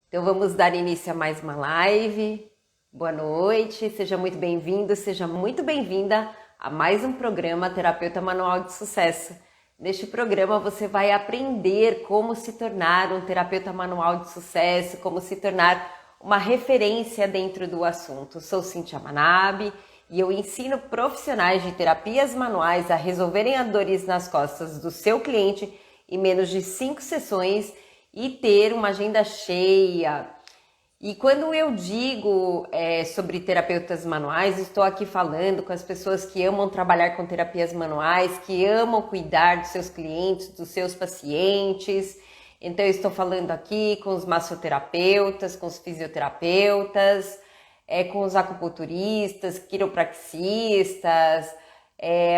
Então vamos dar início a mais uma live. Boa noite, seja muito bem-vindo, seja muito bem-vinda a mais um programa Terapeuta Manual de Sucesso. Neste programa você vai aprender como se tornar um terapeuta manual de sucesso, como se tornar uma referência dentro do assunto. Sou Cíntia Manabe e eu ensino profissionais de terapias manuais a resolverem as dores nas costas do seu cliente em menos de 5 sessões e ter uma agenda cheia. E quando eu digo sobre terapeutas manuais, estou aqui falando com as pessoas que amam trabalhar com terapias manuais, que amam cuidar dos seus clientes, dos seus pacientes. Então eu estou falando aqui com os massoterapeutas, com os fisioterapeutas, com os acupunturistas, quiropraxistas,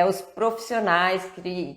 os profissionais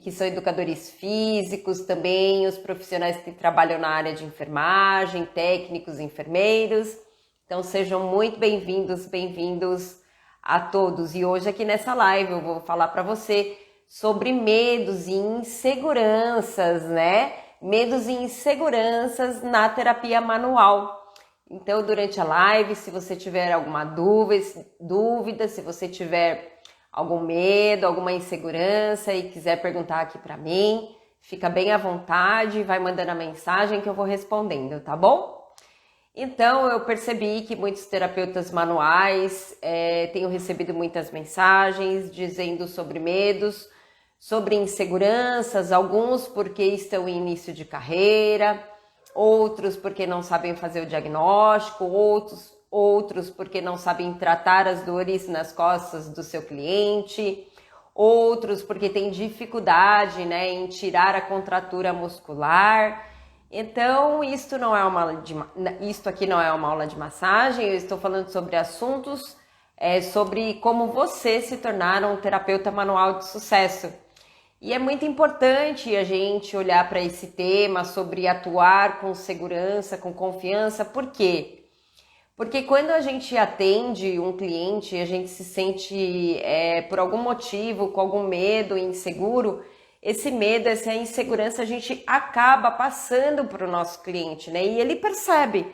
que são educadores físicos também, os profissionais que trabalham na área de enfermagem, técnicos, enfermeiros. Então sejam muito bem-vindos, bem-vindos a todos. E hoje aqui nessa live eu vou falar para você sobre medos e inseguranças, né? Medos e inseguranças na terapia manual. Então durante a live, se você tiver alguma dúvida, se você tiver algum medo, alguma insegurança e quiser perguntar aqui para mim, fica bem à vontade, vai mandando a mensagem que eu vou respondendo, tá bom? Então eu percebi que muitos terapeutas manuais tenham recebido muitas mensagens dizendo sobre medos, sobre inseguranças, alguns porque estão em início de carreira, outros porque não sabem fazer o diagnóstico, outros porque não sabem tratar as dores nas costas do seu cliente, outros porque têm dificuldade, né, em tirar a contratura muscular. Então, isto aqui não é uma aula de massagem, eu estou falando sobre assuntos, sobre como você se tornar um terapeuta manual de sucesso. E é muito importante a gente olhar para esse tema sobre atuar com segurança, com confiança, por quê? Porque quando a gente atende um cliente, a gente se sente, por algum motivo, com algum medo, inseguro, esse medo, essa insegurança, a gente acaba passando para o nosso cliente, né? E ele percebe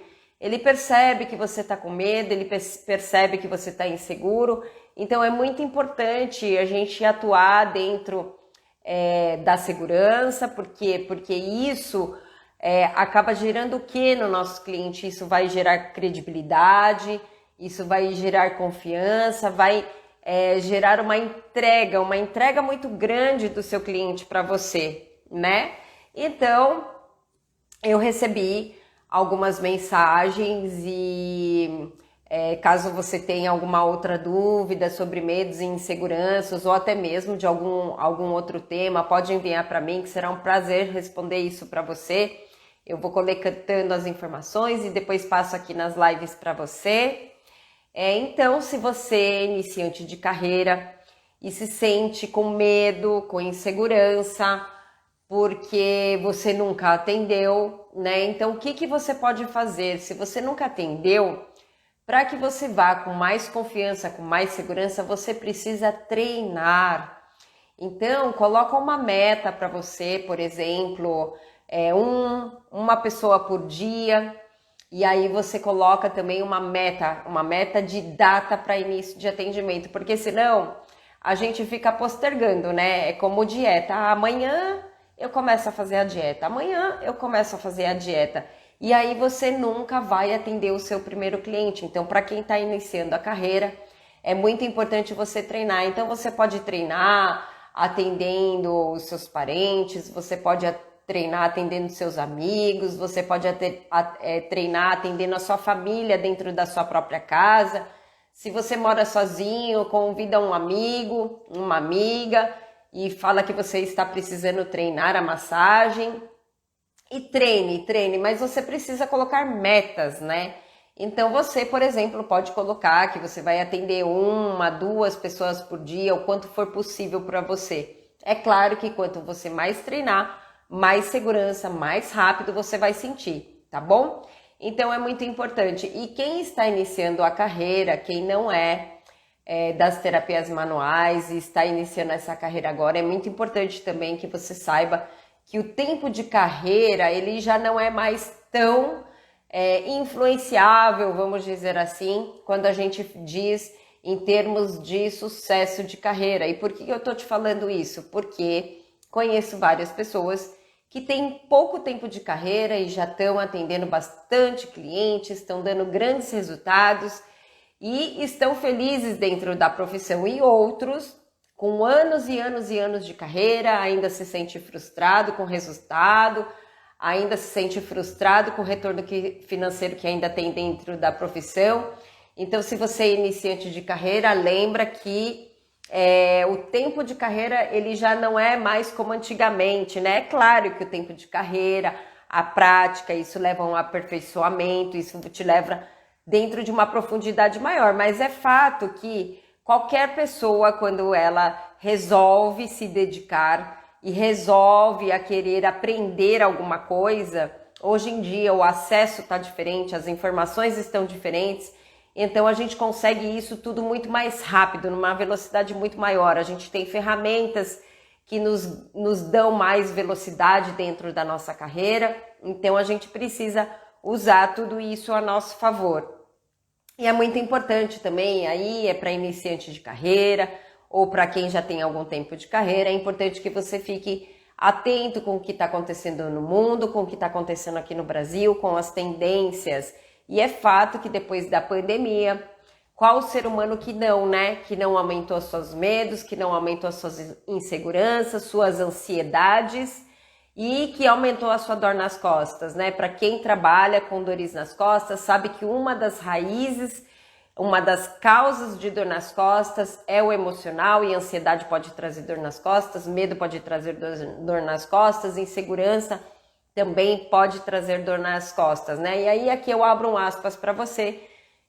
que você está com medo, ele percebe que você está inseguro. Então é muito importante a gente atuar dentro da segurança, por quê? Porque isso acaba gerando o que no nosso cliente? Isso vai gerar credibilidade, isso vai gerar confiança, vai gerar uma entrega muito grande do seu cliente para você, né? Então, eu recebi algumas mensagens e caso você tenha alguma outra dúvida sobre medos e inseguranças ou até mesmo de algum outro tema, pode enviar para mim que será um prazer responder isso para você. Eu vou coletando as informações e depois passo aqui nas lives para você. Então, se você é iniciante de carreira e se sente com medo, com insegurança, porque você nunca atendeu, né? Então, o que você pode fazer? Se você nunca atendeu, para que você vá com mais confiança, com mais segurança, você precisa treinar. Então, coloca uma meta para você, por exemplo, uma pessoa por dia, e aí você coloca também uma meta de data para início de atendimento, porque senão a gente fica postergando, né? É como dieta. Amanhã eu começo a fazer a dieta, amanhã eu começo a fazer a dieta. E aí você nunca vai atender o seu primeiro cliente. Então, para quem está iniciando a carreira, é muito importante você treinar. Então, você pode treinar atendendo os seus parentes, você pode treinar atendendo seus amigos, você pode treinar atendendo a sua família dentro da sua própria casa. Se você mora sozinho, convida um amigo, uma amiga e fala que você está precisando treinar a massagem. E treine, mas você precisa colocar metas, né? Então você, por exemplo, pode colocar que você vai atender 1, 2 pessoas por dia, o quanto for possível para você. É claro que quanto você mais treinar, mais segurança, mais rápido você vai sentir, tá bom? Então é muito importante. E quem está iniciando a carreira, quem não das terapias manuais e está iniciando essa carreira agora, é muito importante também que você saiba que o tempo de carreira, ele já não é mais tão influenciável, vamos dizer assim, quando a gente diz em termos de sucesso de carreira. E por que eu estou te falando isso? Porque conheço várias pessoas que têm pouco tempo de carreira e já estão atendendo bastante clientes, estão dando grandes resultados e estão felizes dentro da profissão, e outros com anos e anos e anos de carreira ainda se sente frustrado com o resultado, ainda se sente frustrado com o retorno financeiro que ainda tem dentro da profissão. Então, se você é iniciante de carreira, lembra que o tempo de carreira ele já não é mais como antigamente, né? É claro que o tempo de carreira, a prática, isso leva a um aperfeiçoamento, isso te leva dentro de uma profundidade maior, mas é fato que qualquer pessoa, quando ela resolve se dedicar e resolve a querer aprender alguma coisa, hoje em dia o acesso está diferente, as informações estão diferentes, então a gente consegue isso tudo muito mais rápido, numa velocidade muito maior. A gente tem ferramentas que nos dão mais velocidade dentro da nossa carreira, então a gente precisa usar tudo isso a nosso favor. E é muito importante também, aí é para iniciante de carreira ou para quem já tem algum tempo de carreira, é importante que você fique atento com o que está acontecendo no mundo, com o que está acontecendo aqui no Brasil, com as tendências. E é fato que depois da pandemia, qual ser humano que não, né? Que não aumentou seus medos, que não aumentou suas inseguranças, suas ansiedades e que aumentou a sua dor nas costas, né? Para quem trabalha com dores nas costas, sabe que uma das raízes, uma das causas de dor nas costas é o emocional, e ansiedade pode trazer dor nas costas, medo pode trazer dor nas costas, insegurança também pode trazer dor nas costas, né? E aí aqui eu abro um aspas para você,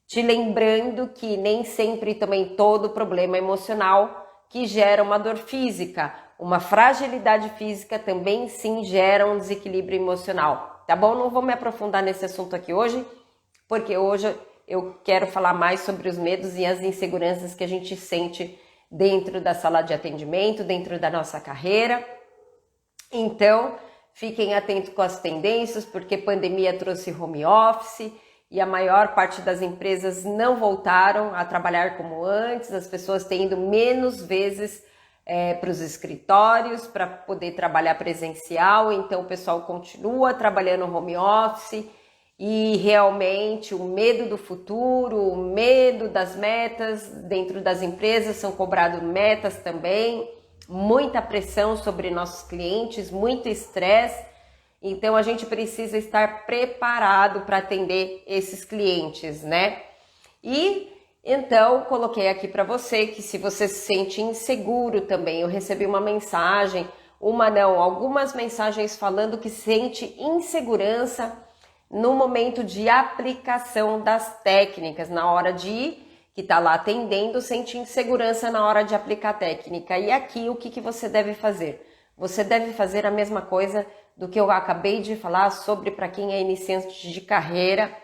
te lembrando que nem sempre também todo problema emocional que gera uma dor física, uma fragilidade física também sim gera um desequilíbrio emocional, tá bom? Não vou me aprofundar nesse assunto aqui hoje, porque hoje eu quero falar mais sobre os medos e as inseguranças que a gente sente dentro da sala de atendimento, dentro da nossa carreira. Então, fiquem atentos com as tendências, porque pandemia trouxe home office e a maior parte das empresas não voltaram a trabalhar como antes, as pessoas têm ido menos vezes para os escritórios para poder trabalhar presencial, então o pessoal continua trabalhando home office e realmente o medo do futuro, o medo das metas dentro das empresas, são cobradas metas também, muita pressão sobre nossos clientes, muito estresse, então a gente precisa estar preparado para atender esses clientes, né? E então coloquei aqui para você que se você se sente inseguro também, eu recebi uma mensagem, algumas mensagens falando que sente insegurança no momento de aplicação das técnicas, na hora que está lá atendendo, sente insegurança na hora de aplicar a técnica. E aqui o que você deve fazer? Você deve fazer a mesma coisa do que eu acabei de falar sobre para quem é iniciante de carreira,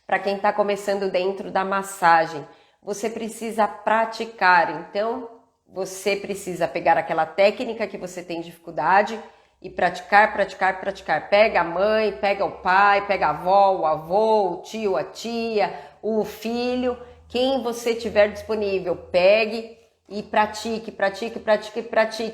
para quem está começando dentro da massagem. Você precisa praticar, então você precisa pegar aquela técnica que você tem dificuldade e praticar. Pega a mãe, pega o pai, pega a avó, o avô, o tio, a tia, o filho, quem você tiver disponível, pegue e pratique.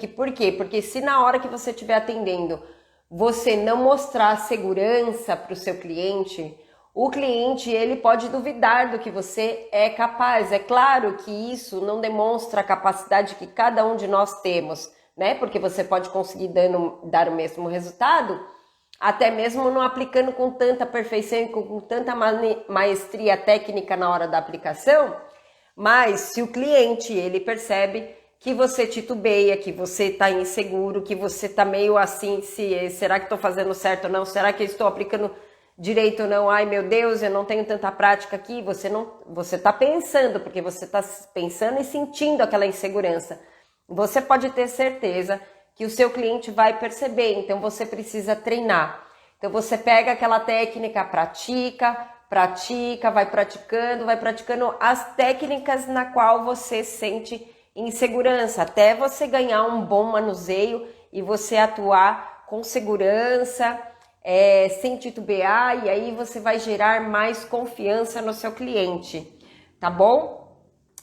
Por quê? Porque se na hora que você estiver atendendo, você não mostrar segurança para o seu cliente, o cliente ele pode duvidar do que você é capaz. É claro que isso não demonstra a capacidade que cada um de nós temos, né? Porque você pode conseguir dar o mesmo resultado, até mesmo não aplicando com tanta perfeição e com tanta maestria técnica na hora da aplicação, mas se o cliente ele percebe que você titubeia, que você está inseguro, que você está meio assim, será que estou fazendo certo ou não? Será que eu estou aplicando direito ou não? Ai meu Deus, eu não tenho tanta prática aqui. Você está pensando, porque você está pensando e sentindo aquela insegurança. Você pode ter certeza que o seu cliente vai perceber, então você precisa treinar. Então você pega aquela técnica, pratica, vai praticando as técnicas na qual você sente insegurança, até você ganhar um bom manuseio e você atuar com segurança sem titubear, e aí você vai gerar mais confiança no seu cliente, tá bom?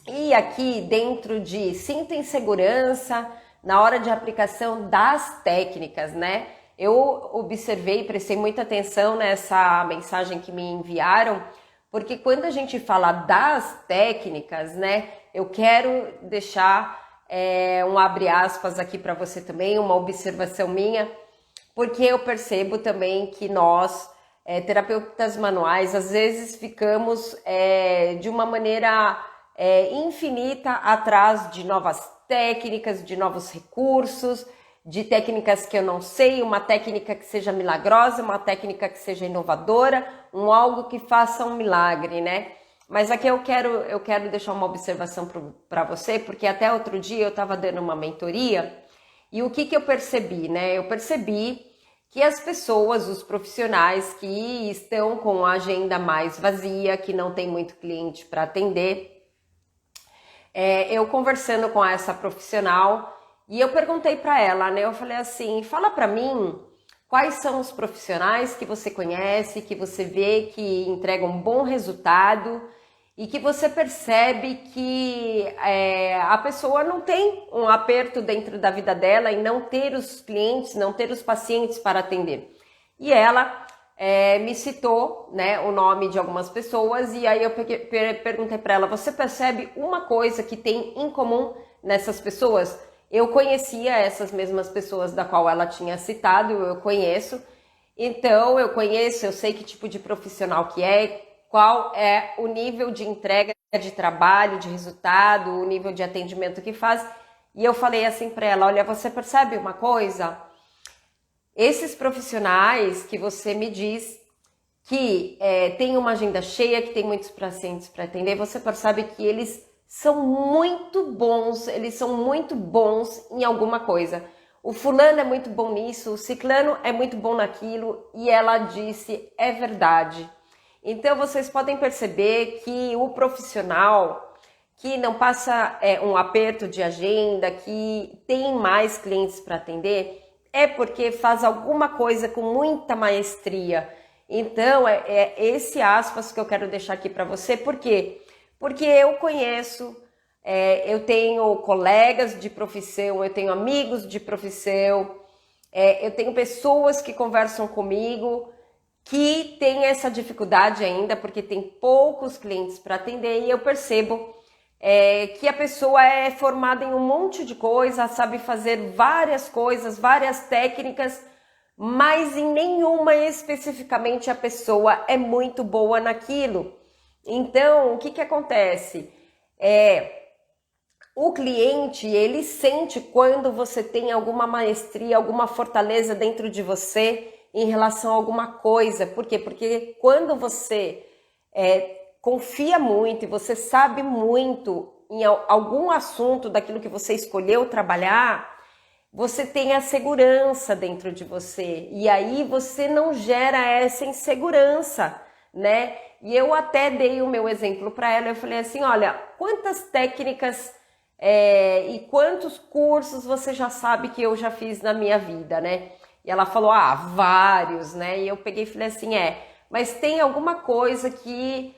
E aqui dentro de sinta insegurança na hora de aplicação das técnicas, né? Eu observei, prestei muita atenção nessa mensagem que me enviaram, porque quando a gente fala das técnicas, né? Eu quero deixar um abre aspas aqui para você também, uma observação minha, porque eu percebo também que nós, terapeutas manuais, às vezes ficamos de uma maneira infinita atrás de novas técnicas, de novos recursos, de técnicas que eu não sei, uma técnica que seja milagrosa, uma técnica que seja inovadora, algo que faça um milagre, né? Mas aqui eu quero deixar uma observação para você, porque até outro dia eu estava dando uma mentoria e o que eu percebi, né? Eu percebi que as pessoas, os profissionais que estão com a agenda mais vazia, que não tem muito cliente para atender, eu conversando com essa profissional e eu perguntei para ela, né? Eu falei assim, fala para mim quais são os profissionais que você conhece, que você vê que entregam um bom resultado e que você percebe que a pessoa não tem um aperto dentro da vida dela em não ter os clientes, não ter os pacientes para atender. E ela me citou, né, o nome de algumas pessoas e aí eu perguntei para ela, você percebe uma coisa que tem em comum nessas pessoas? Eu conhecia essas mesmas pessoas da qual ela tinha citado, eu conheço. Então, eu sei que tipo de profissional que é, qual é o nível de entrega de trabalho, de resultado, o nível de atendimento que faz. E eu falei assim para ela, olha, você percebe uma coisa? Esses profissionais que você me diz que tem uma agenda cheia, que tem muitos pacientes para atender, você percebe que eles são muito bons em alguma coisa. O fulano é muito bom nisso, o ciclano é muito bom naquilo, e ela disse, é verdade. Então vocês podem perceber que o profissional que não passa um aperto de agenda, que tem mais clientes para atender, é porque faz alguma coisa com muita maestria. Então é esse aspas que eu quero deixar aqui para você, por quê? Porque eu conheço, eu tenho colegas de profissão, eu tenho amigos de profissão, eu tenho pessoas que conversam comigo que têm essa dificuldade ainda, porque tem poucos clientes para atender, e eu percebo que a pessoa é formada em um monte de coisa, sabe fazer várias coisas, várias técnicas, mas em nenhuma especificamente a pessoa é muito boa naquilo. Então, o que acontece? O cliente, ele sente quando você tem alguma maestria, alguma fortaleza dentro de você em relação a alguma coisa. Por quê? Porque quando você confia muito e você sabe muito em algum assunto daquilo que você escolheu trabalhar, você tem a segurança dentro de você. E aí você não gera essa insegurança, né? E eu até dei o meu exemplo para ela, eu falei assim, olha, quantas técnicas e quantos cursos você já sabe que eu já fiz na minha vida, né? E ela falou, vários, né? E eu peguei e falei assim, mas tem alguma coisa que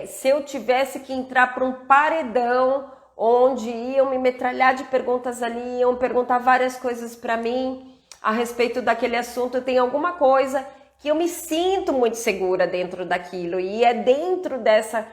se eu tivesse que entrar para um paredão onde iam me metralhar de perguntas ali, iam perguntar várias coisas para mim a respeito daquele assunto, tem alguma coisa que eu me sinto muito segura dentro daquilo, e é dentro dessa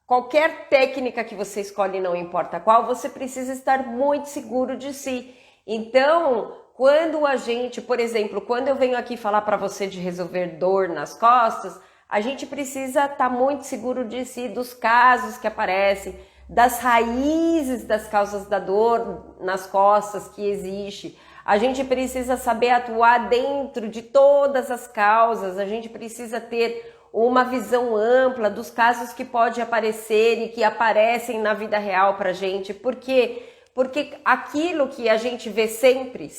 qualquer técnica que você escolhe, não importa qual, você precisa estar muito seguro de si. Então, quando a gente, por exemplo, quando eu venho aqui falar para você de resolver dor nas costas, a gente precisa estar muito seguro de si, dos casos que aparecem, das raízes das causas da dor nas costas que existe. A gente precisa saber atuar dentro de todas as causas, a gente precisa ter uma visão ampla dos casos que podem aparecer e que aparecem na vida real para a gente. Por quê? Porque aquilo que a gente vê sempre,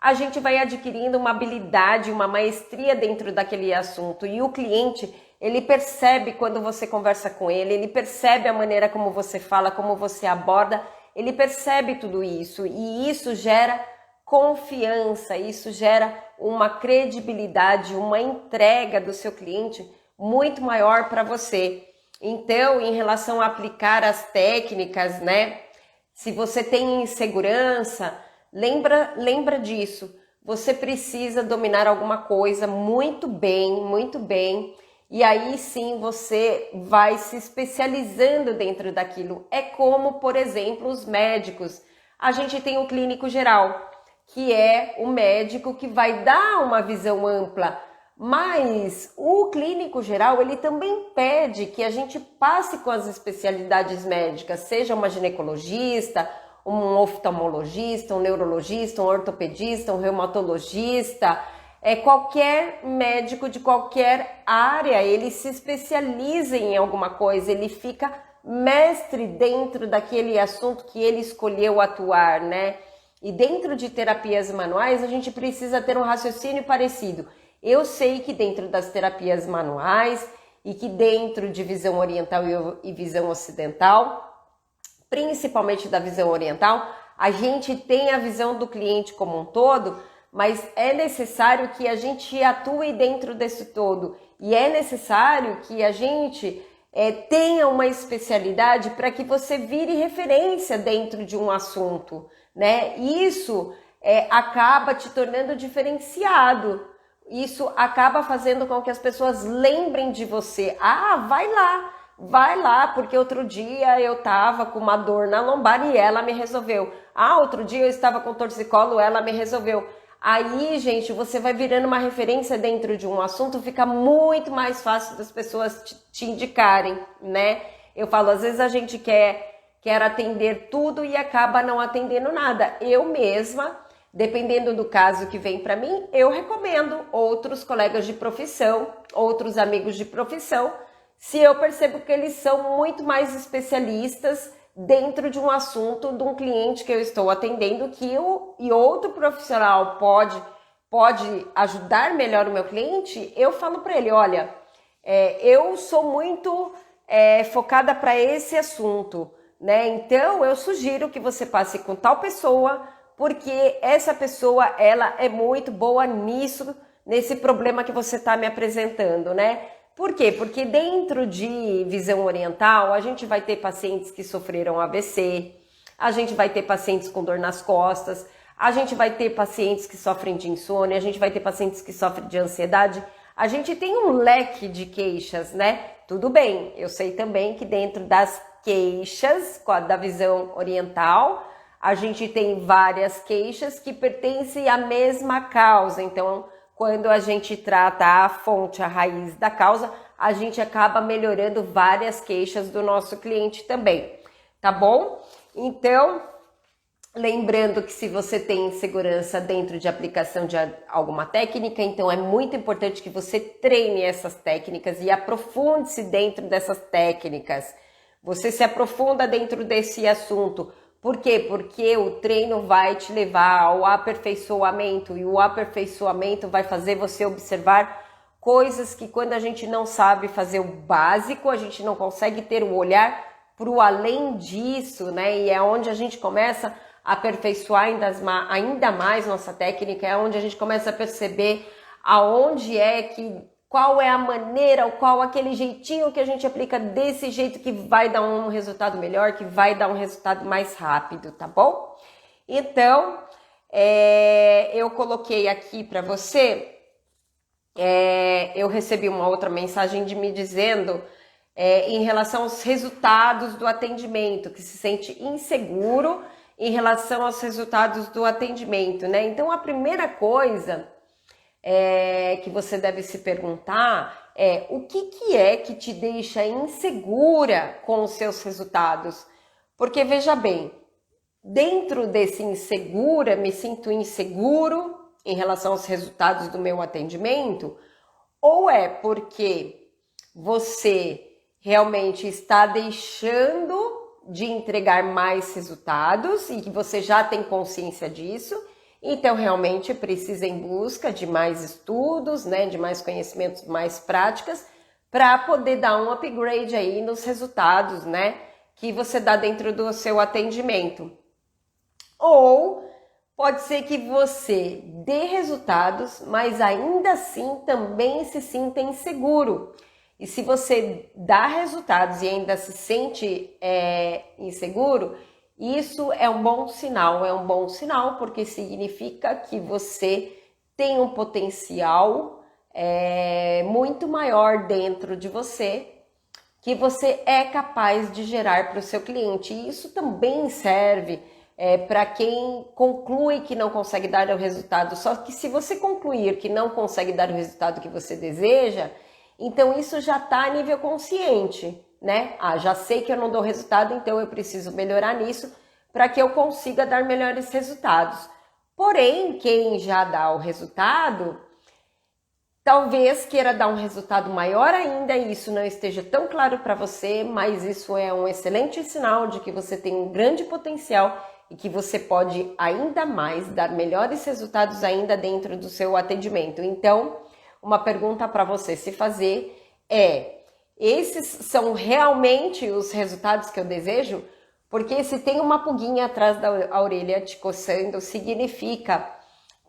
a gente vai adquirindo uma habilidade, uma maestria dentro daquele assunto. E o cliente, ele percebe quando você conversa com ele percebe a maneira como você fala, como você aborda, ele percebe tudo isso. E isso gera confiança, isso gera uma credibilidade, uma entrega do seu cliente muito maior para você. Então, em relação a aplicar as técnicas, né? Se você tem insegurança, lembra disso. Você precisa dominar alguma coisa muito bem, e aí sim você vai se especializando dentro daquilo. É como, por exemplo, os médicos. A gente tem o clínico geral, que é o médico que vai dar uma visão ampla, mas o clínico geral, ele também pede que a gente passe com as especialidades médicas, seja uma ginecologista, um oftalmologista, um neurologista, um ortopedista, um reumatologista, qualquer médico de qualquer área, ele se especializa em alguma coisa, ele fica mestre dentro daquele assunto que ele escolheu atuar, né? E dentro de terapias manuais, a gente precisa ter um raciocínio parecido. Eu sei que dentro das terapias manuais e que dentro de visão oriental e visão ocidental, principalmente da visão oriental, a gente tem a visão do cliente como um todo, mas é necessário que a gente atue dentro desse todo e é necessário que a gente tenha uma especialidade para que você vire referência dentro de um assunto, né? Isso acaba te tornando diferenciado. Isso acaba fazendo com que as pessoas lembrem de você. Ah, vai lá, porque outro dia eu estava com uma dor na lombar e ela me resolveu. Ah, outro dia eu estava com torcicolo, ela me resolveu. Aí, gente, você vai virando uma referência dentro de um assunto, fica muito mais fácil das pessoas te indicarem, né? Eu falo, às vezes a gente quer atender tudo e acaba não atendendo nada. Eu mesma, dependendo do caso que vem para mim, eu recomendo outros colegas de profissão, outros amigos de profissão, se eu percebo que eles são muito mais especialistas dentro de um assunto de um cliente que eu estou atendendo, e outro profissional pode ajudar melhor o meu cliente, eu falo para ele, olha, eu sou muito focada para esse assunto, né? Então eu sugiro que você passe com tal pessoa, porque essa pessoa, ela é muito boa nisso, nesse problema que você está me apresentando, né? Por quê? Porque dentro de visão oriental, a gente vai ter pacientes que sofreram AVC, a gente vai ter pacientes com dor nas costas, a gente vai ter pacientes que sofrem de insônia, a gente vai ter pacientes que sofrem de ansiedade. A gente tem um leque de queixas, né? Tudo bem, eu sei também que dentro das queixas da visão oriental, a gente tem várias queixas que pertencem à mesma causa. Então, quando a gente trata a fonte, a raiz da causa, a gente acaba melhorando várias queixas do nosso cliente também, tá bom? Então, lembrando que se você tem insegurança dentro de aplicação de alguma técnica, então é muito importante que você treine essas técnicas e aprofunde-se dentro dessas técnicas. Você se aprofunda dentro desse assunto. Por quê? Porque o treino vai te levar ao aperfeiçoamento e o aperfeiçoamento vai fazer você observar coisas que quando a gente não sabe fazer o básico, a gente não consegue ter o olhar para o além disso, né? E é onde a gente começa a aperfeiçoar ainda mais nossa técnica, é onde a gente começa a perceber qual é a maneira, qual aquele jeitinho que a gente aplica desse jeito que vai dar um resultado melhor, que vai dar um resultado mais rápido, tá bom? Então, eu coloquei aqui para você, eu recebi uma outra mensagem de me dizendo em relação aos resultados do atendimento, que se sente inseguro em relação aos resultados do atendimento, né? Então, a primeira coisa que você deve se perguntar o que é que te deixa insegura com os seus resultados. Porque veja bem, dentro desse me sinto inseguro em relação aos resultados do meu atendimento, ou é porque você realmente está deixando de entregar mais resultados e que você já tem consciência disso. Então, realmente precisa em busca de mais estudos, né, de mais conhecimentos, mais práticas, para poder dar um upgrade aí nos resultados, né, que você dá dentro do seu atendimento. Ou Pode ser que você dê resultados, mas ainda assim também se sinta inseguro. E se você dá resultados e ainda se sente inseguro, isso é um bom sinal porque significa que você tem um potencial muito maior dentro de você, que você é capaz de gerar para o seu cliente. E isso também serve para quem conclui que não consegue dar o resultado. Só que se você concluir que não consegue dar o resultado que você deseja, então isso já está a nível consciente, né? Já sei que eu não dou resultado, então eu preciso melhorar nisso para que eu consiga dar melhores resultados. Porém, quem já dá o resultado, talvez queira dar um resultado maior ainda e isso não esteja tão claro para você, mas isso é um excelente sinal de que você tem um grande potencial e que você pode ainda mais dar melhores resultados ainda dentro do seu atendimento. Então, uma pergunta para você se fazer esses são realmente os resultados que eu desejo? Porque se tem uma pulguinha atrás da orelha te coçando, significa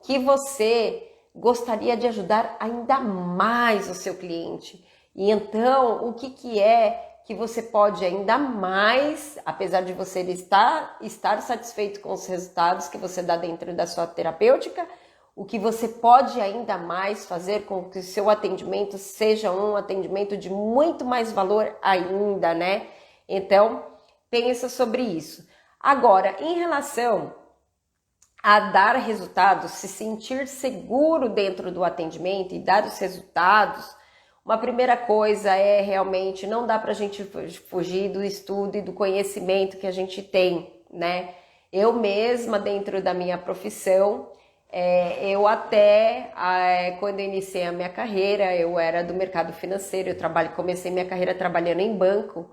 que você gostaria de ajudar ainda mais o seu cliente. E então, o que é que você pode ainda mais, apesar de você estar satisfeito com os resultados que você dá dentro da sua terapêutica, o que você pode ainda mais fazer com que o seu atendimento seja um atendimento de muito mais valor ainda, né? Então, pensa sobre isso. Agora, em relação a dar resultados, se sentir seguro dentro do atendimento e dar os resultados, uma primeira coisa é realmente não dá para a gente fugir do estudo e do conhecimento que a gente tem, né? Eu mesma, dentro da minha profissão, eu até, quando eu iniciei a minha carreira, eu era do mercado financeiro, comecei minha carreira trabalhando em banco,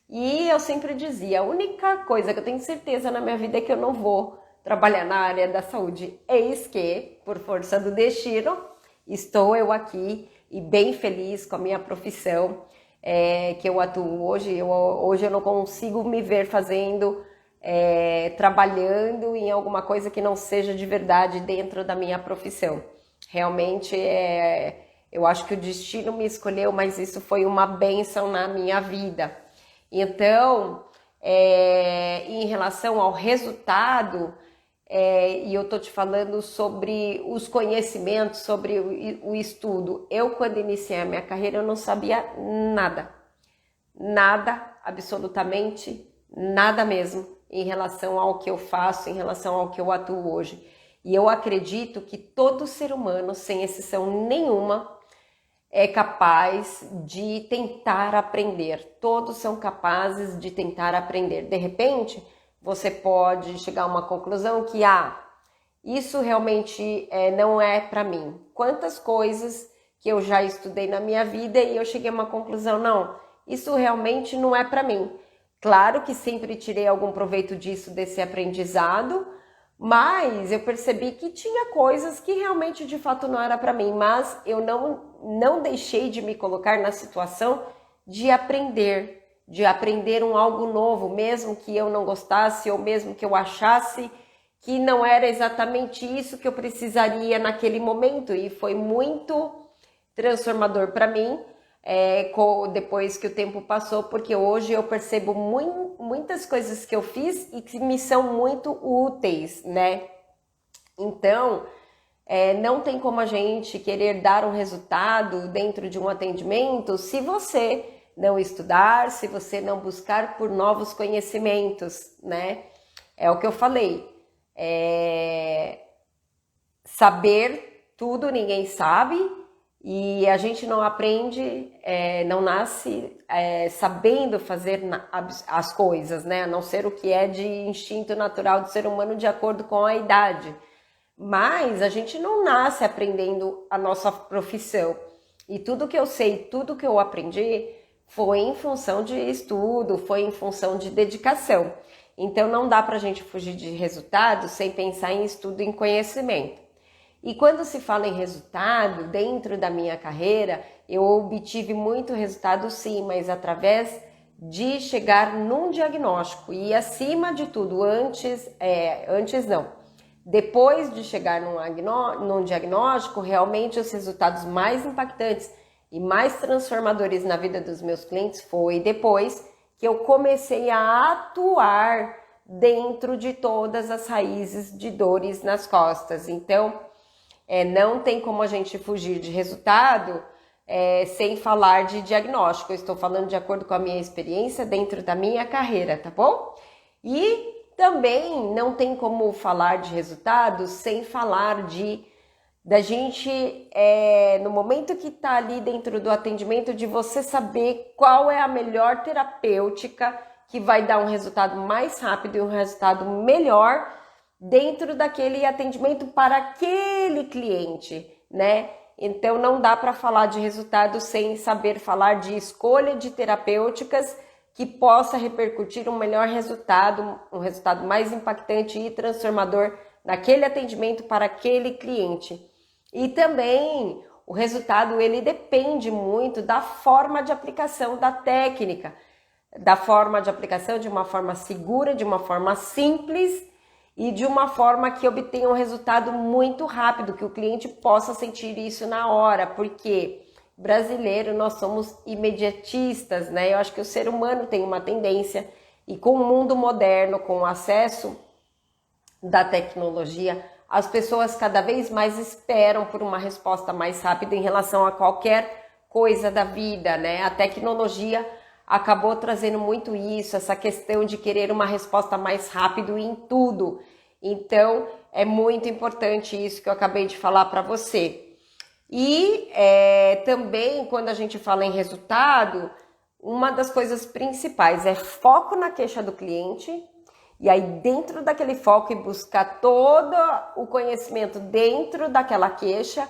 e eu sempre dizia, a única coisa que eu tenho certeza na minha vida é que eu não vou trabalhar na área da saúde. Eis que, por força do destino, estou eu aqui e bem feliz com a minha profissão que eu atuo hoje. Hoje eu não consigo me ver trabalhando em alguma coisa que não seja de verdade dentro da minha profissão. Realmente, eu acho que o destino me escolheu, mas isso foi uma bênção na minha vida. Então, em relação ao resultado, e eu tô te falando sobre os conhecimentos, sobre o estudo. Eu, quando iniciei a minha carreira, eu não sabia nada, absolutamente nada mesmo, em relação ao que eu faço, em relação ao que eu atuo hoje. E eu acredito que todo ser humano, sem exceção nenhuma, é capaz de tentar aprender. Todos são capazes de tentar aprender. De repente, você pode chegar a uma conclusão que isso realmente não é para mim. Quantas coisas que eu já estudei na minha vida e eu cheguei a uma conclusão, não, isso realmente não é para mim. Claro que sempre tirei algum proveito disso, desse aprendizado, mas eu percebi que tinha coisas que realmente de fato não era para mim, mas eu não deixei de me colocar na situação de aprender algo novo, mesmo que eu não gostasse ou mesmo que eu achasse que não era exatamente isso que eu precisaria naquele momento, e foi muito transformador para mim depois que o tempo passou, porque hoje eu percebo muitas coisas que eu fiz e que me são muito úteis, né? Então, não tem como a gente querer dar um resultado dentro de um atendimento se você não estudar, se você não buscar por novos conhecimentos, né? É o que eu falei. Saber tudo ninguém sabe, e a gente não aprende, não nasce sabendo fazer as coisas, né? A não ser o que é de instinto natural do ser humano de acordo com a idade. Mas a gente não nasce aprendendo a nossa profissão. E tudo que eu sei, tudo que eu aprendi foi em função de estudo, foi em função de dedicação. Então não dá para a gente fugir de resultado sem pensar em estudo e em conhecimento. E quando se fala em resultado, dentro da minha carreira, eu obtive muito resultado sim, mas através de chegar num diagnóstico. E acima de tudo, Depois de chegar num diagnóstico, realmente os resultados mais impactantes e mais transformadores na vida dos meus clientes foi depois que eu comecei a atuar dentro de todas as raízes de dores nas costas. Então, não tem como a gente fugir de resultado sem falar de diagnóstico. Eu estou falando de acordo com a minha experiência dentro da minha carreira, tá bom? E também não tem como falar de resultados sem falar da gente, no momento que está ali dentro do atendimento, de você saber qual é a melhor terapêutica que vai dar um resultado mais rápido e um resultado melhor dentro daquele atendimento para aquele cliente, né? Então não dá para falar de resultado sem saber falar de escolha de terapêuticas que possa repercutir um melhor resultado, um resultado mais impactante e transformador naquele atendimento para aquele cliente. E também o resultado ele depende muito da forma de aplicação da técnica, da forma de aplicação de uma forma segura, de uma forma simples e de uma forma que obtenha um resultado muito rápido, que o cliente possa sentir isso na hora, porque brasileiro, nós somos imediatistas, né? Eu acho que o ser humano tem uma tendência, e com o mundo moderno, com o acesso da tecnologia, as pessoas cada vez mais esperam por uma resposta mais rápida em relação a qualquer coisa da vida, né? A tecnologia acabou trazendo muito isso, essa questão de querer uma resposta mais rápido em tudo. Então, é muito importante isso que eu acabei de falar para você. E também, quando a gente fala em resultado, uma das coisas principais é foco na queixa do cliente, e aí dentro daquele foco e buscar todo o conhecimento dentro daquela queixa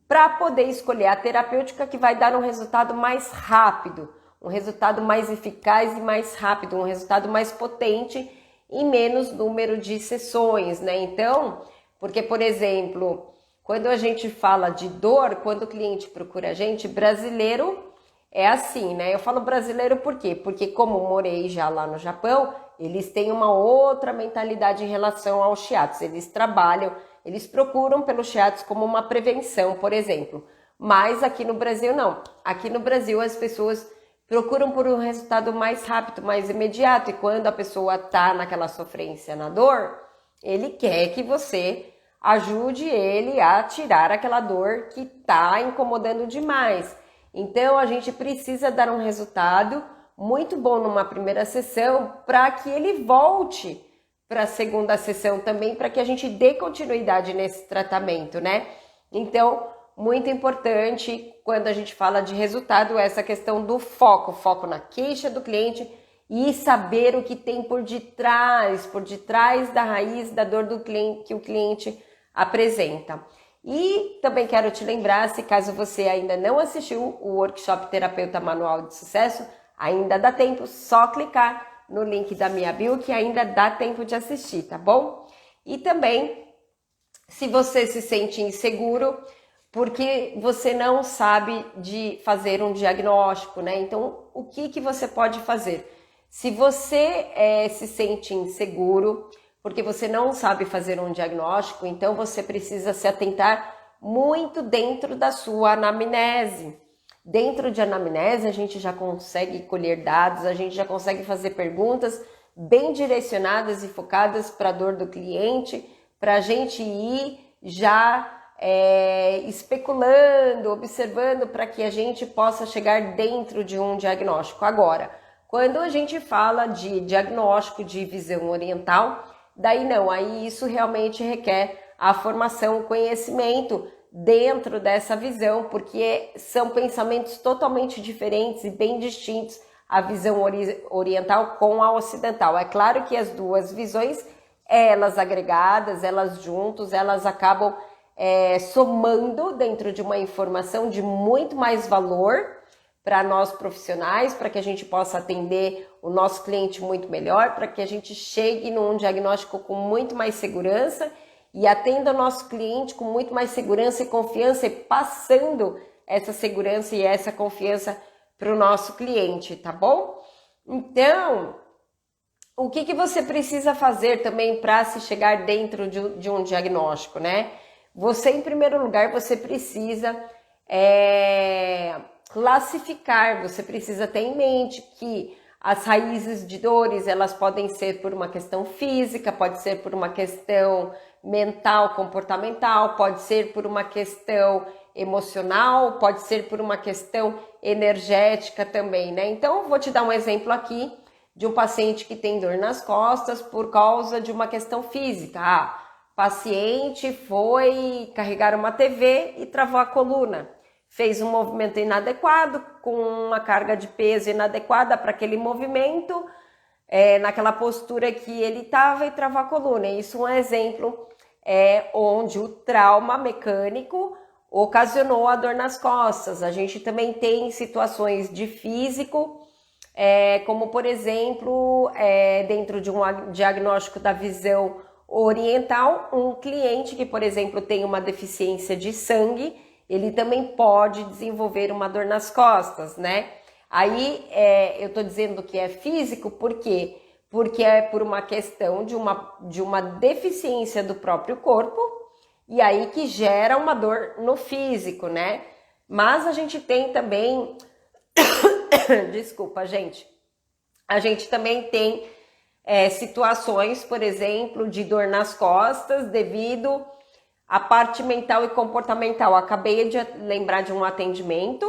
para poder escolher a terapêutica que vai dar um resultado mais rápido, um resultado mais eficaz e mais rápido, um resultado mais potente em menos número de sessões, né? Então, porque, por exemplo, quando a gente fala de dor, quando o cliente procura a gente, brasileiro é assim, né? Eu falo brasileiro por quê? Porque como morei já lá no Japão, eles têm uma outra mentalidade em relação aos shiatsu. Eles procuram pelo shiatsu como uma prevenção, por exemplo. Mas aqui no Brasil não. Aqui no Brasil as pessoas procuram por um resultado mais rápido, mais imediato. E quando a pessoa tá naquela sofrência, na dor, ele quer que você ajude ele a tirar aquela dor que está incomodando demais. Então, a gente precisa dar um resultado muito bom numa primeira sessão para que ele volte para a segunda sessão também, para que a gente dê continuidade nesse tratamento, né? Então, muito importante quando a gente fala de resultado essa questão do foco na queixa do cliente e saber o que tem por detrás da raiz da dor do cliente que o cliente apresenta. E também quero te lembrar, se caso você ainda não assistiu o workshop Terapeuta Manual de Sucesso, ainda dá tempo, só clicar no link da minha bio que ainda dá tempo de assistir, tá bom? E também, se você se sente inseguro, porque você não sabe de fazer um diagnóstico, né? Então, o que você pode fazer? Se você se sente inseguro, porque você não sabe fazer um diagnóstico, então você precisa se atentar muito dentro da sua anamnese. Dentro de anamnese, a gente já consegue colher dados, a gente já consegue fazer perguntas bem direcionadas e focadas para a dor do cliente, para a gente ir já especulando, observando para que a gente possa chegar dentro de um diagnóstico. Agora, quando a gente fala de diagnóstico de visão oriental, daí não, aí isso realmente requer a formação, o conhecimento dentro dessa visão, porque são pensamentos totalmente diferentes e bem distintos, a visão oriental com a ocidental. É claro que as duas visões, elas agregadas, elas juntos, elas acabam somando dentro de uma informação de muito mais valor para nós profissionais, para que a gente possa atender o nosso cliente muito melhor, para que a gente chegue num diagnóstico com muito mais segurança e atenda o nosso cliente com muito mais segurança e confiança e passando essa segurança e essa confiança para o nosso cliente, tá bom? Então, o que você precisa fazer também para se chegar dentro de um diagnóstico, né? Você, em primeiro lugar, você precisa classificar, você precisa ter em mente que as raízes de dores, elas podem ser por uma questão física, pode ser por uma questão mental, comportamental, pode ser por uma questão emocional, pode ser por uma questão energética também, né? Então, vou te dar um exemplo aqui de um paciente que tem dor nas costas por causa de uma questão física. Paciente foi carregar uma TV e travou a coluna. Fez um movimento inadequado, com uma carga de peso inadequada para aquele movimento, naquela postura que ele estava e travou a coluna. Isso é um exemplo onde o trauma mecânico ocasionou a dor nas costas. A gente também tem situações de físico, como por exemplo, dentro de um diagnóstico da visão oriental, um cliente que, por exemplo, tem uma deficiência de sangue, ele também pode desenvolver uma dor nas costas, né? Aí eu tô dizendo que é físico, por quê? Porque é por uma questão de uma deficiência do próprio corpo, e aí que gera uma dor no físico, né? Mas a gente tem também, desculpa, gente, a gente também tem situações, por exemplo, de dor nas costas devido à parte mental e comportamental. Acabei de lembrar de um atendimento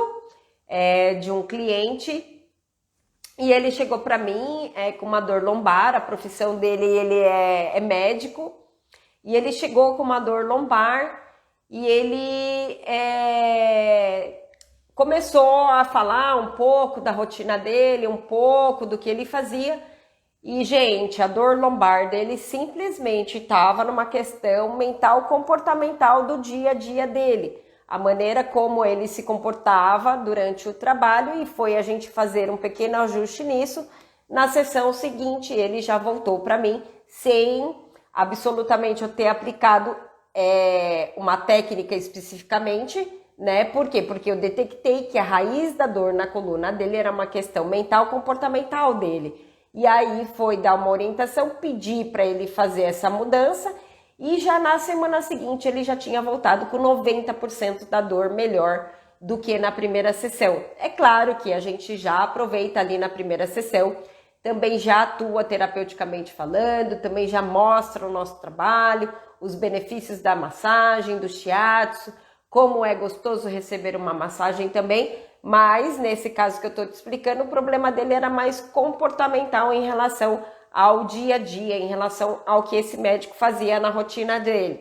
de um cliente e ele chegou para mim com uma dor lombar. A profissão dele, ele é médico, e ele chegou com uma dor lombar e ele começou a falar um pouco da rotina dele, um pouco do que ele fazia. E, gente, a dor lombar dele simplesmente estava numa questão mental comportamental do dia a dia dele. A maneira como ele se comportava durante o trabalho, e foi a gente fazer um pequeno ajuste nisso. Na sessão seguinte, ele já voltou para mim sem absolutamente eu ter aplicado uma técnica especificamente, né? Por quê? Porque eu detectei que a raiz da dor na coluna dele era uma questão mental comportamental dele. E aí foi dar uma orientação, pedir para ele fazer essa mudança, e já na semana seguinte ele já tinha voltado com 90% da dor melhor do que na primeira sessão. É claro que a gente já aproveita ali na primeira sessão, também já atua terapeuticamente falando, também já mostra o nosso trabalho, os benefícios da massagem, do shiatsu, como é gostoso receber uma massagem também. Mas, nesse caso que eu estou te explicando, o problema dele era mais comportamental em relação ao dia a dia, em relação ao que esse médico fazia na rotina dele.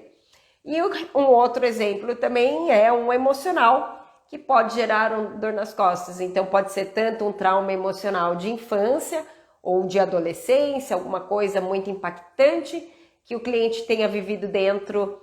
E um outro exemplo também é um emocional, que pode gerar dor nas costas. Então, pode ser tanto um trauma emocional de infância ou de adolescência, alguma coisa muito impactante que o cliente tenha vivido dentro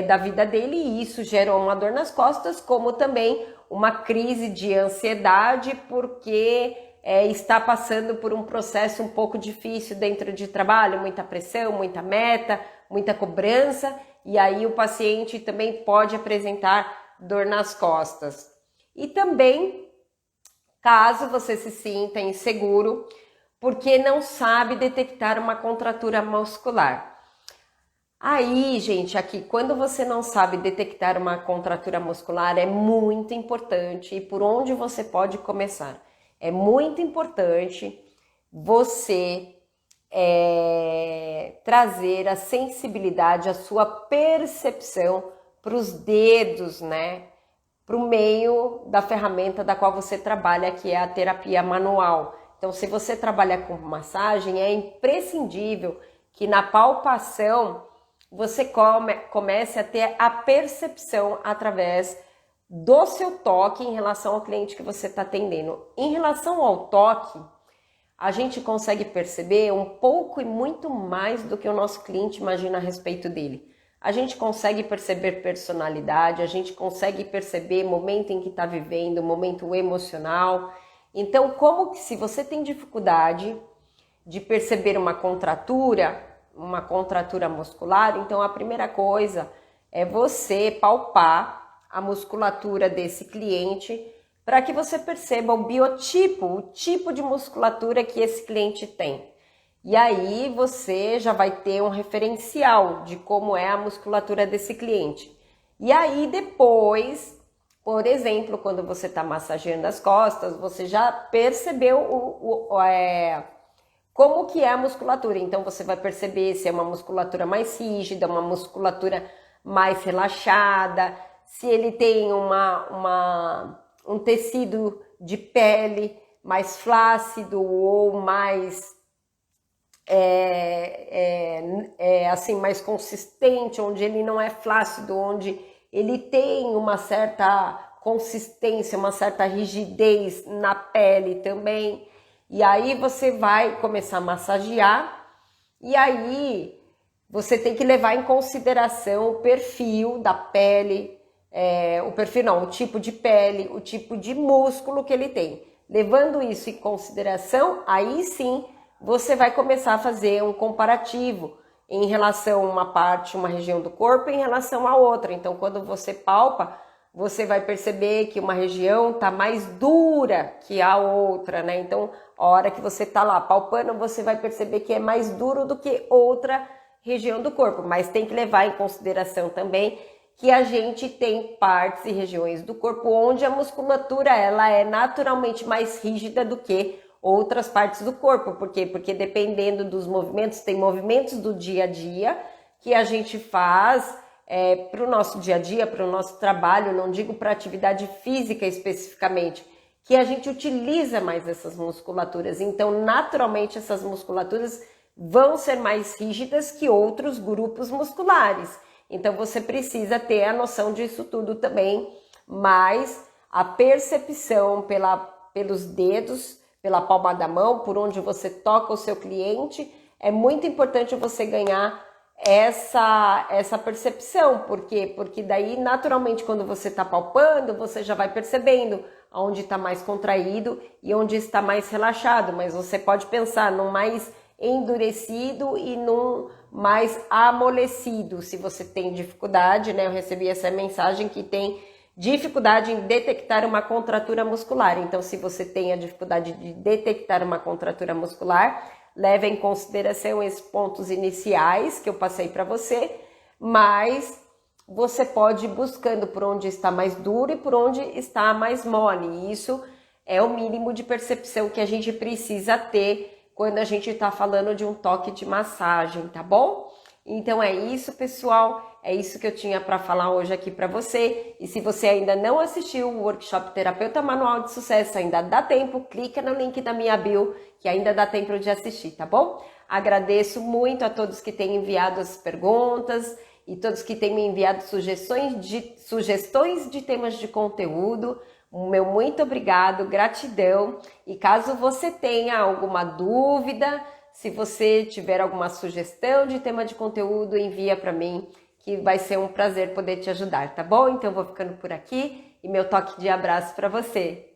da vida dele, e isso gerou uma dor nas costas, como também uma crise de ansiedade porque está passando por um processo um pouco difícil dentro de trabalho, muita pressão, muita meta, muita cobrança, e aí o paciente também pode apresentar dor nas costas. E também, caso você se sinta inseguro, porque não sabe detectar uma contratura muscular. Aí, gente, aqui, quando você não sabe detectar uma contratura muscular, é muito importante, e por onde você pode começar? É muito importante você trazer a sensibilidade, a sua percepção para os dedos, né? Para o meio da ferramenta da qual você trabalha, que é a terapia manual. Então, se você trabalha com massagem, é imprescindível que na palpação você comece a ter a percepção através do seu toque em relação ao cliente que você está atendendo. Em relação ao toque, a gente consegue perceber um pouco e muito mais do que o nosso cliente imagina a respeito dele. A gente consegue perceber personalidade, a gente consegue perceber momento em que está vivendo, momento emocional. Então, como que se você tem dificuldade de perceber uma contratura muscular, então a primeira coisa é você palpar a musculatura desse cliente para que você perceba o biotipo, o tipo de musculatura que esse cliente tem. E aí você já vai ter um referencial de como é a musculatura desse cliente. E aí depois, por exemplo, quando você está massageando as costas, você já percebeu como que é a musculatura. Então você vai perceber se é uma musculatura mais rígida, uma musculatura mais relaxada, se ele tem um tecido de pele mais flácido ou mais assim, mais consistente, onde ele não é flácido, onde ele tem uma certa consistência, uma certa rigidez na pele também. E aí você vai começar a massagear, e aí você tem que levar em consideração o perfil da pele, o tipo de pele, o tipo de músculo que ele tem. Levando isso em consideração, aí sim você vai começar a fazer um comparativo em relação a uma parte, uma região do corpo em relação a outra. Então, quando você palpa, você vai perceber que uma região está mais dura que a outra, né? Então, a hora que você está lá palpando, você vai perceber que é mais duro do que outra região do corpo. Mas tem que levar em consideração também que a gente tem partes e regiões do corpo onde a musculatura ela é naturalmente mais rígida do que outras partes do corpo. Por quê? Porque dependendo dos movimentos, tem movimentos do dia a dia que a gente faz para o nosso dia a dia, para o nosso trabalho, não digo para atividade física especificamente, que a gente utiliza mais essas musculaturas. Então, naturalmente, essas musculaturas vão ser mais rígidas que outros grupos musculares. Então, você precisa ter a noção disso tudo também, mas a percepção pelos dedos, pela palma da mão, por onde você toca o seu cliente, é muito importante você ganhar essa percepção. Por quê? Porque daí, naturalmente, quando você está palpando, você já vai percebendo onde está mais contraído e onde está mais relaxado. Mas você pode pensar num mais endurecido e num mais amolecido. Se você tem dificuldade, né? Eu recebi essa mensagem que tem dificuldade em detectar uma contratura muscular. Então, se você tem a dificuldade de detectar uma contratura muscular, leve em consideração esses pontos iniciais que eu passei para você, mas você pode ir buscando por onde está mais duro e por onde está mais mole. E isso é o mínimo de percepção que a gente precisa ter quando a gente está falando de um toque de massagem, tá bom? Então é isso, pessoal, é isso que eu tinha para falar hoje aqui para você. E se você ainda não assistiu o workshop Terapeuta Manual de Sucesso, ainda dá tempo, clica no link da minha bio, que ainda dá tempo de assistir, tá bom? Agradeço muito a todos que têm enviado as perguntas e todos que têm me enviado sugestões de temas de conteúdo. O meu muito obrigado, gratidão. E caso você tenha alguma dúvida, se você tiver alguma sugestão de tema de conteúdo, envia para mim, que vai ser um prazer poder te ajudar, tá bom? Então eu vou ficando por aqui e meu toque de abraço para você.